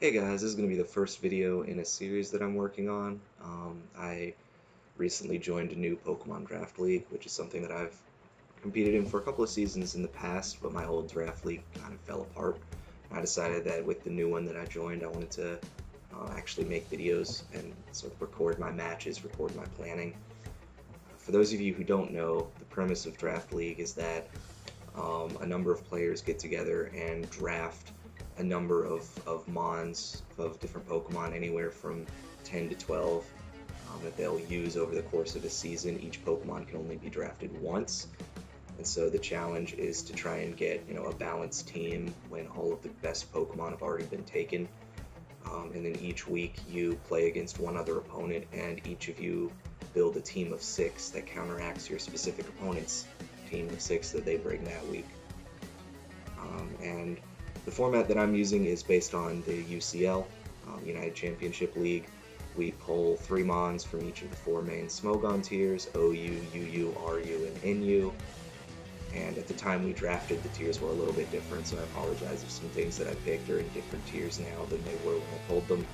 Hey guys, this is going to be the first video in a series that I'm working on. I recently joined a new Pokemon Draft League, which is something that I've competed in for a couple of seasons in the past, but my old Draft League kind of fell apart. I decided that with the new one that I joined, I wanted to actually make videos and sort of record my matches, record my planning. For those of you who don't know, the premise of Draft League is that a number of players get together and draft a number of Mons of different Pokemon, anywhere from 10 to 12, that they'll use over the course of a season. Each Pokemon can only be drafted once, and so the challenge is to try and get a balanced team when all of the best Pokemon have already been taken. And then each week you play against one other opponent, and each of you build a team of 6 that counteracts your specific opponent's team of 6 that they bring that week. And the format that I'm using is based on the UCL, United Championship League. We pull 3 Mons from each of the 4 main Smogon tiers: OU, UU, RU, and NU. And at the time we drafted, the tiers were a little bit different, so I apologize if some things that I picked are in different tiers now than they were when I pulled them.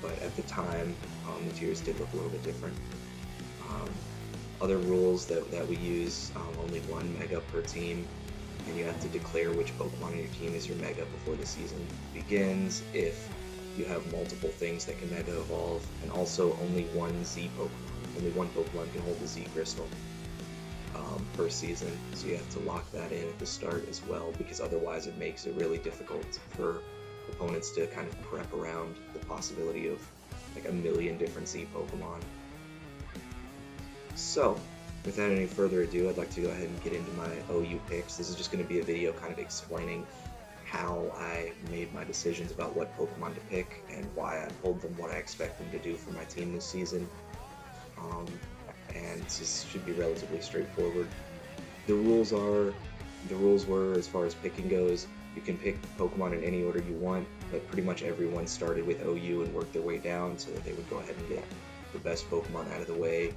But at the time, the tiers did look a little bit different. Other rules that we use, only 1 Mega per team, and you have to declare which Pokemon in your team is your Mega before the season begins. If you have multiple things that can Mega Evolve, and also only 1 Z Pokemon. Only 1 Pokemon can hold the Z Crystal per season, so you have to lock that in at the start as well, because otherwise it makes it really difficult for opponents to kind of prep around the possibility of like a million different Z Pokemon. So, without any further ado, I'd like to go ahead and get into my OU picks. This is just going to be a video kind of explaining how I made my decisions about what Pokemon to pick and why I pulled them, what I expect them to do for my team this season. And this should be relatively straightforward. The rules were, as far as picking goes, you can pick Pokemon in any order you want, but pretty much everyone started with OU and worked their way down so that they would go ahead and get the best Pokemon out of the way.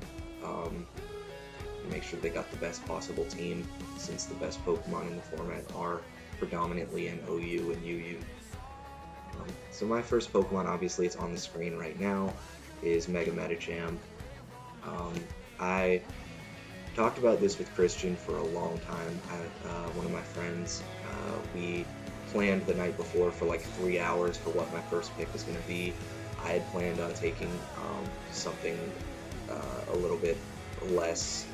Make sure they got the best possible team, since the best Pokemon in the format are predominantly in OU and UU. So my first Pokemon, obviously it's on the screen right now, is Mega Medicham. I talked about this with Christian for a long time. One of my friends, we planned the night before for like 3 hours for what my first pick was going to be. I had planned on taking something a little bit less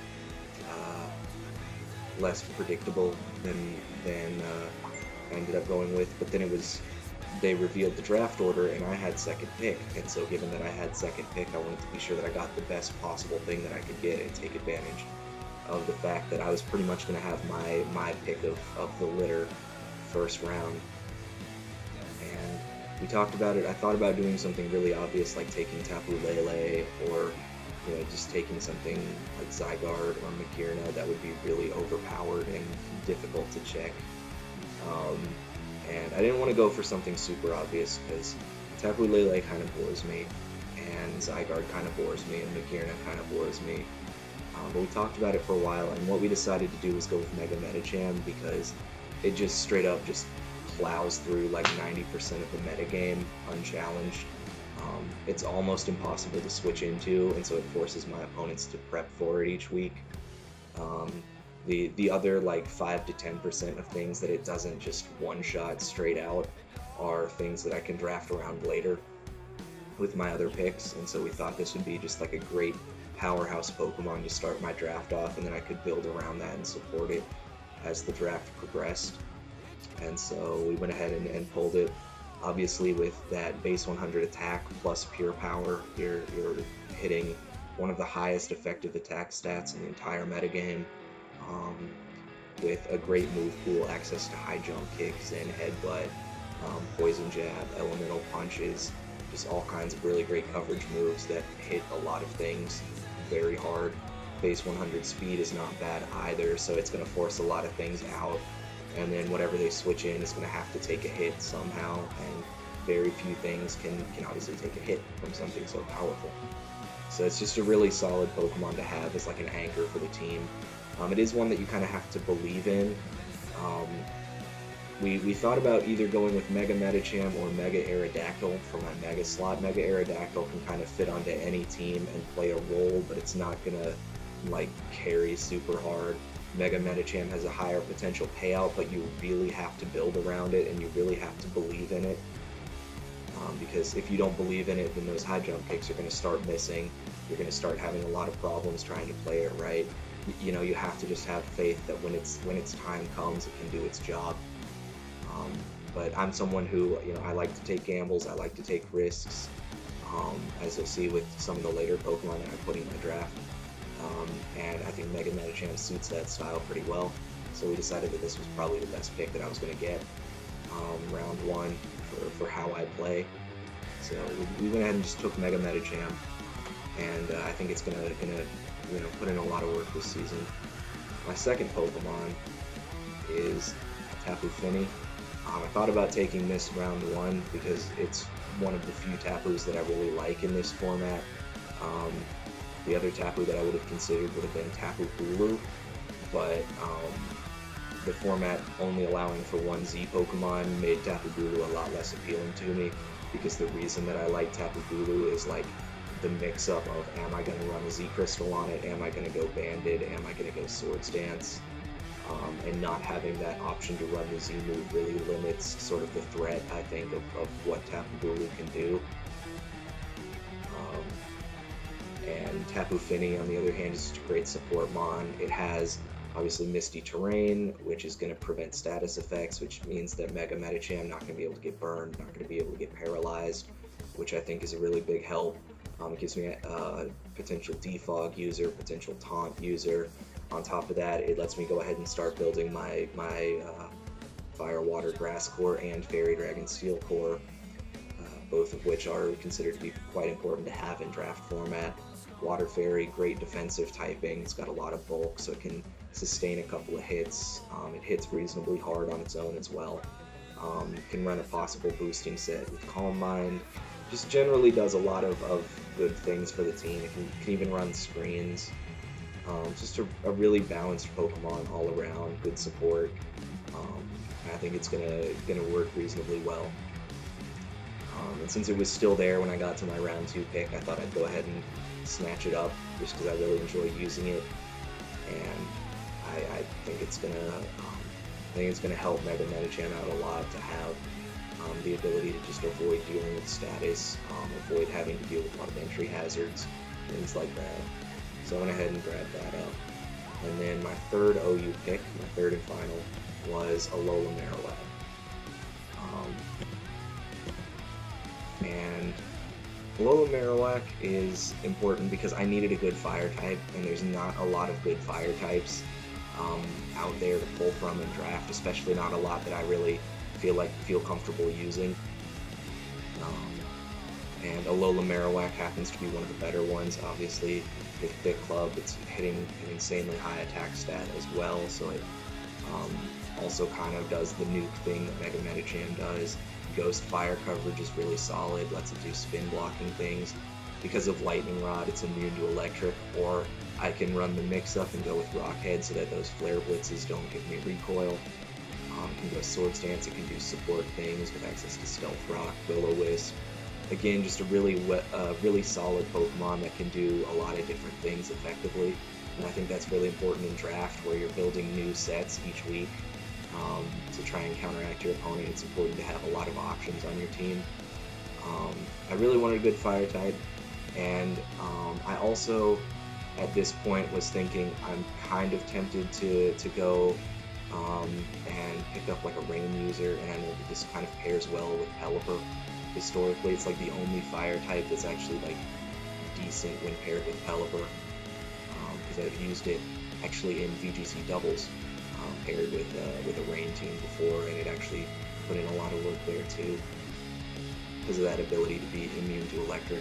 predictable than I ended up going with, but then they revealed the draft order and I had second pick, and so given that I had second pick, I wanted to be sure that I got the best possible thing that I could get and take advantage of the fact that I was pretty much going to have my pick of the litter first round. And we talked about it. I thought about doing something really obvious like taking Tapu Lele, or just taking something like Zygarde or Magearna that would be really overpowered and difficult to check. And I didn't want to go for something super obvious because Tapu Lele kind of bores me, and Zygarde kind of bores me, and Magearna kind of bores me. But we talked about it for a while, and what we decided to do was go with Mega Medicham because it just straight up just plows through like 90% of the metagame unchallenged. It's almost impossible to switch into, and so it forces my opponents to prep for it each week. The other like 5 to 10% of things that it doesn't just one-shot straight out are things that I can draft around later with my other picks, and so we thought this would be just like a great powerhouse Pokemon to start my draft off, and then I could build around that and support it as the draft progressed. And so we went ahead and pulled it. Obviously, with that base 100 attack plus pure power, you're hitting one of the highest effective attack stats in the entire metagame, with a great move pool, access to high jump kicks and headbutt, poison jab, elemental punches, just all kinds of really great coverage moves that hit a lot of things very hard. Base 100 speed is not bad either, so it's going to force a lot of things out, and then whatever they switch in is going to have to take a hit somehow, and very few things can obviously take a hit from something so powerful. So it's just a really solid Pokemon to have as like an anchor for the team. It is one that you kind of have to believe in. we thought about either going with Mega Medicham or Mega Aerodactyl for my Mega slot. Mega Aerodactyl can kind of fit onto any team and play a role, but it's not gonna like carry super hard. Mega Medicham has a higher potential payout, but you really have to build around it and you really have to believe in it. Because if you don't believe in it, then those high jump kicks are going to start missing. You're going to start having a lot of problems trying to play it right. You know, you have to just have faith that when its time comes, it can do its job. But I'm someone who, you know, I like to take gambles. I like to take risks. As you'll see with some of the later Pokemon that I put in my draft. And I think Mega Medicham suits that style pretty well. So we decided that this was probably the best pick that I was going to get round one for how I play. So we went ahead and just took Mega Medicham, and I think it's gonna you know, put in a lot of work this season. My second Pokemon is Tapu Fini. I thought about taking this round one because it's one of the few Tapus that I really like in this format. The other Tapu that I would have considered would have been Tapu Bulu, but the format only allowing for one Z Pokemon made Tapu Bulu a lot less appealing to me, because the reason that I like Tapu Bulu is like the mix-up of, am I going to run a Z Crystal on it, am I going to go Banded, am I going to go Swords Dance, and not having that option to run the Z move really limits sort of the threat, I think, of what Tapu Bulu can do. And Tapu Fini, on the other hand, is just a great support mon. It has obviously Misty Terrain, which is going to prevent status effects, which means that Mega Medicham not going to be able to get burned, not going to be able to get paralyzed, which I think is a really big help. It gives me a potential defog user, potential taunt user. On top of that, it lets me go ahead and start building my Fire, Water, Grass core and Fairy Dragon Steel core, both of which are considered to be quite important to have in draft format. Water Fairy, great defensive typing. It's got a lot of bulk, so it can sustain a couple of hits. It hits reasonably hard on its own as well. Can run a possible boosting set with Calm Mind. Just generally does a lot of good things for the team. It can even run screens. Just a really balanced Pokemon all around, good support. I think it's gonna work reasonably well. And since it was still there when I got to my round 2 pick, I thought I'd go ahead and snatch it up, just because I really enjoy using it, and I think it's gonna help Mega Medicham out a lot to have the ability to just avoid dealing with status, avoid having to deal with a lot of entry hazards, things like that. So I went ahead and grabbed that up. And then my third OU pick, my third and final, was Alola Marowak. And Alola Marowak is important because I needed a good fire type, and there's not a lot of good fire types out there to pull from in draft, especially not a lot that I really feel comfortable using. And Alola Marowak happens to be one of the better ones. Obviously, with Thick Club, it's hitting an insanely high attack stat as well, so it also kind of does the nuke thing that Mega Medicham does. Ghost Fire coverage is really solid, lets it do spin blocking things. Because of Lightning Rod, it's immune to electric, or I can run the mix-up and go with Rock Head so that those Flare Blitzes don't give me recoil. It can go Swords Dance, it can do support things with access to Stealth Rock, Will-O-Wisp. Again, just a really solid Pokemon that can do a lot of different things effectively. And I think that's really important in draft, where you're building new sets each week. To try and counteract your opponent, it's important to have a lot of options on your team. I really wanted a good fire type, and I also, at this point, was thinking I'm kind of tempted to go and pick up like a rain user, and I know that this kind of pairs well with Pelipper. Historically, it's like the only fire type that's actually like decent when paired with Pelipper, because I've used it actually in VGC doubles paired with a rain team before, and it actually put in a lot of work there too, because of that ability to be immune to electric.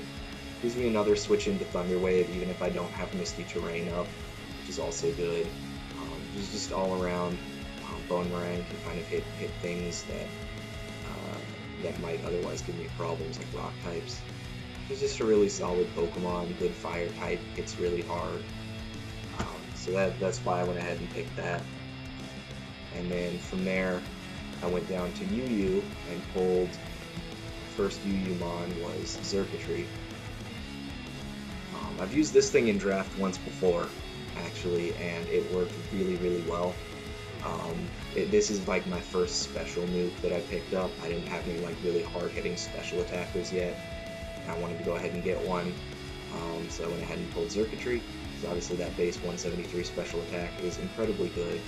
Gives me another switch into Thunder Wave, even if I don't have Misty Terrain up, which is also good. Just all around, Bonemerang can kind of hit things that might otherwise give me problems, like rock types. It's just a really solid Pokemon, good fire type, hits really hard. So that's why I went ahead and picked that. And then from there, I went down to UU and pulled, first UU Mon was Circuitry. I've used this thing in draft once before, actually, and it worked really, really well. This is like my first special nuke that I picked up. I didn't have any like really hard-hitting special attackers yet. I wanted to go ahead and get one, so I went ahead and pulled Circuitry. So obviously that base 173 special attack is incredibly good.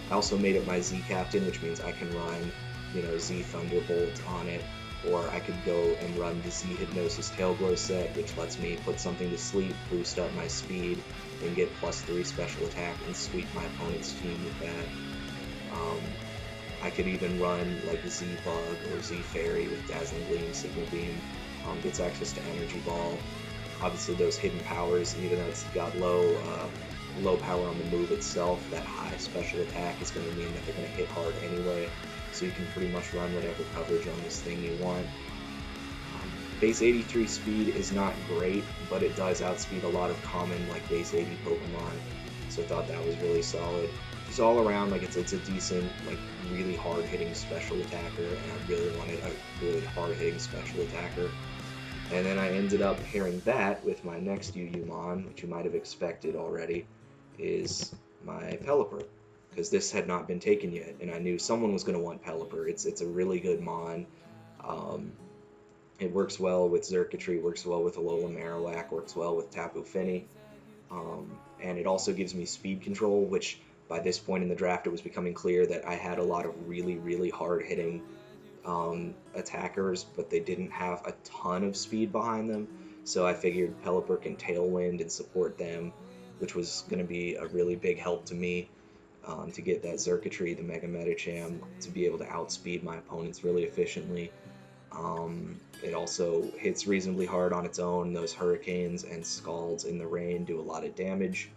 I also made it my Z Captain, which means I can run, you know, Z Thunderbolt on it, or I could go and run the Z Hypnosis Tailglow set, which lets me put something to sleep, boost up my speed, and get +3 special attack and sweep my opponent's team with that. I could even run like Z Bug or Z Fairy with Dazzling Gleam, Signal Beam. Gets access to Energy Ball. Obviously those hidden powers, even though it's got low power on the move itself, that high special attack is going to mean that they're going to hit hard anyway, so you can pretty much run whatever coverage on this thing you want. Base 83 speed is not great, but it does outspeed a lot of common like base 80 Pokemon, so I thought that was really solid. Just all around, like it's a decent, like really hard-hitting special attacker, and I really wanted a really hard-hitting special attacker. And then I ended up pairing that with my next UU Mon, which you might have expected already, is my Pelipper, because this had not been taken yet, and I knew someone was going to want Pelipper. It's a really good Mon. It works well with Circuitry, works well with Alola Marowak, works well with Tapu Fini, and it also gives me speed control, which by this point in the draft it was becoming clear that I had a lot of really, really hard-hitting attackers, but they didn't have a ton of speed behind them, so I figured Pelipper can Tailwind and support them, which was going to be a really big help to me to get that Circuitry, the Mega Medicham, to be able to outspeed my opponents really efficiently. It also hits reasonably hard on its own. Those Hurricanes and Scalds in the rain do a lot of damage.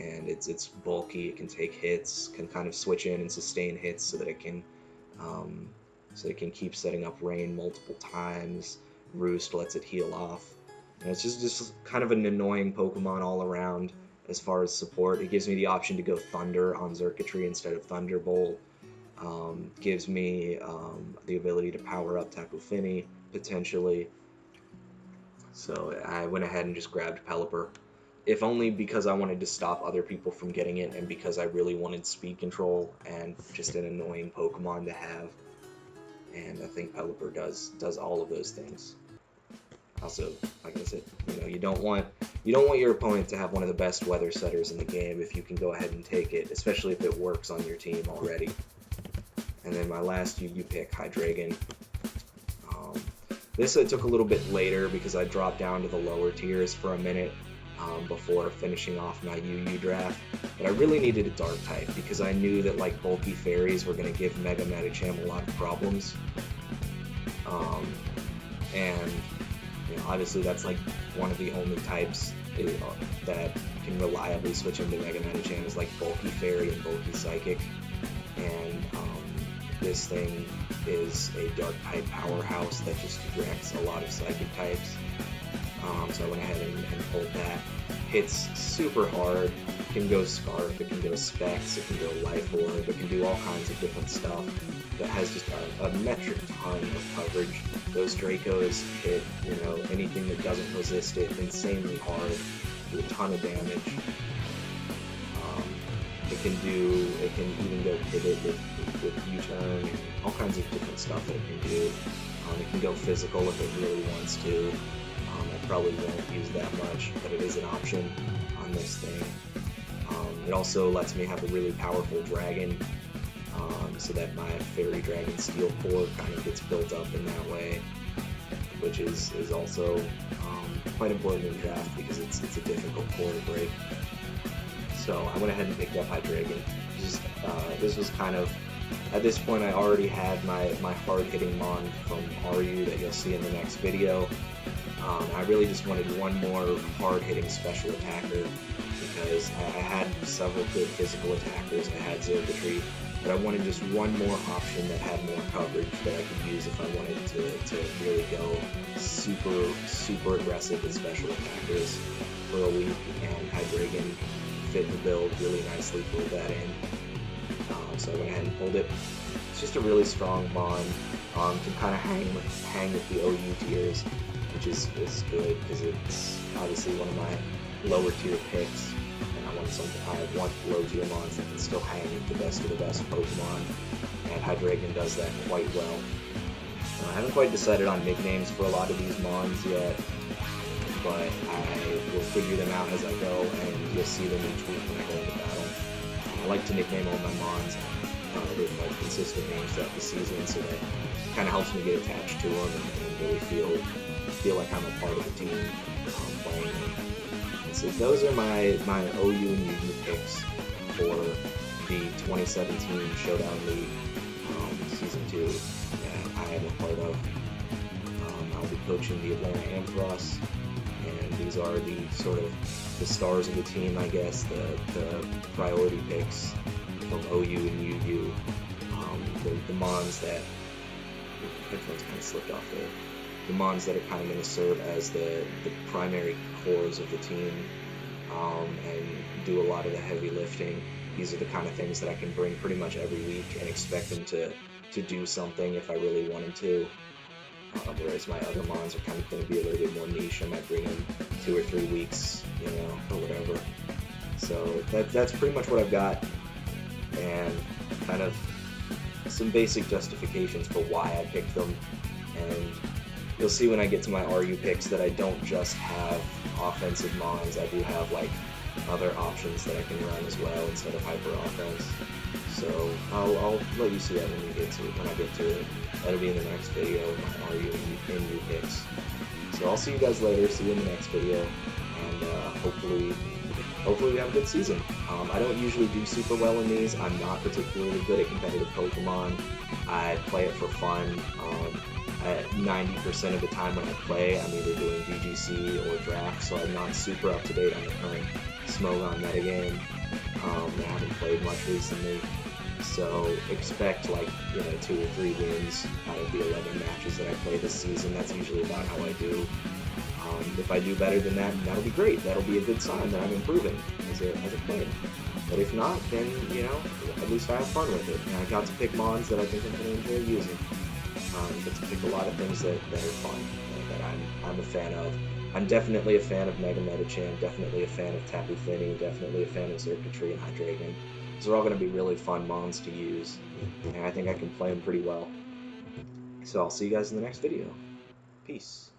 And it's bulky, it can take hits, can kind of switch in and sustain hits so that it can keep setting up rain multiple times. Roost lets it heal off. And it's just kind of an annoying Pokemon all around as far as support. It gives me the option to go Thunder on Circuitry instead of Thunderbolt. Gives me the ability to power up Tapu Fini, potentially. So I went ahead and just grabbed Pelipper. If only because I wanted to stop other people from getting it, and because I really wanted speed control and just an annoying Pokemon to have. And I think Pelipper does all of those things. Also, like I said, you don't want your opponent to have one of the best weather setters in the game if you can go ahead and take it, especially if it works on your team already. And then my last UU pick, Hydreigon. This I took a little bit later because I dropped down to the lower tiers for a minute before finishing off my UU draft. But I really needed a Dark type because I knew that like bulky fairies were going to give Mega Medicham a lot of problems. And obviously that's like one of the only types that can reliably switch into Mega Medicham is like bulky fairy and bulky psychic. And this thing is a Dark type powerhouse that just wrecks a lot of psychic types. So I went ahead and pulled that. Hits super hard. It can go Scarf, it can go Specs, it can go Life Orb, it can do all kinds of different stuff. That has just a metric ton of coverage. Those Dracos hit, anything that doesn't resist it insanely hard, do a ton of damage. It can even go pivot with U-turn and all kinds of different stuff that it can do. It can go physical if it really wants to. I probably won't use that much, but it is an option on this thing. It also lets me have a really powerful dragon, so that my Fairy Dragon Steel core kind of gets built up in that way, which is also quite important in draft because it's a difficult core to break. So I went ahead and picked up Hydreigon. This was kind of, at this point I already had my hard-hitting Mon from RU that you'll see in the next video. I really just wanted one more hard-hitting special attacker because I had several good physical attackers. I had Circuitry, but I wanted just one more option that had more coverage that I could use if I wanted to really go super aggressive with special attackers for a week, and Hydreigon fit the build really nicely, pulled that in. so I went ahead and pulled it. It's just a really strong Mon. Can kind of hang with the OU tiers, which is good because it's obviously one of my lower tier picks, and I want low tier Mons that can still hang with the best of the best Pokemon, and Hydreigon does that quite well. I haven't quite decided on nicknames for a lot of these Mons yet, but I will figure them out as I go, and you'll see them each week when I go into battle. I like to nickname all my Mons with like consistent names throughout the season, so that it kind of helps me get attached to them and really feel like I'm a part of the team playing them. And so those are my OU and UU picks for the 2017 Showdown League Season 2 that I am a part of. I'll be coaching the Atlanta Ampharos, and these are the sort of the stars of the team, I guess, the priority picks from OU and UU. The Mons that headphones kind of slipped off there. The Mons that are kind of going to serve as the primary cores of the team and do a lot of the heavy lifting. These are the kind of things that I can bring pretty much every week and expect them to do something if I really wanted to. Whereas my other Mons are kind of going to be a little bit more niche. I might bring them 2 or 3 weeks, or whatever. So that's pretty much what I've got, and kind of some basic justifications for why I picked them. And you'll see when I get to my RU picks that I don't just have offensive Mons. I do have like other options that I can run as well instead of hyper offense. So I'll let you see that when I get to it. That'll be in the next video, my RU and NU picks. So I'll see you guys later. See you in the next video, and hopefully we have a good season. I don't usually do super well in these. I'm not particularly good at competitive Pokemon. I play it for fun. At 90% of the time when I play, I'm either doing VGC or draft, so I'm not super up to date on the current Smogon metagame. I haven't played much recently, so expect like 2 or 3 wins out of the 11 matches that I play this season. That's usually about how I do. If I do better than that, that'll be great. That'll be a good sign that I'm improving as a player. But if not, then at least I have fun with it. And I got to pick Mons that I think I'm going to enjoy using. Get to pick a lot of things that are fun, that I'm a fan of. I'm definitely a fan of Mega Metachan, definitely a fan of Tapu Fini, definitely a fan of Xurkitree and Hydreigon. These are all going to be really fun Mons to use, and I think I can play them pretty well. So I'll see you guys in the next video. Peace.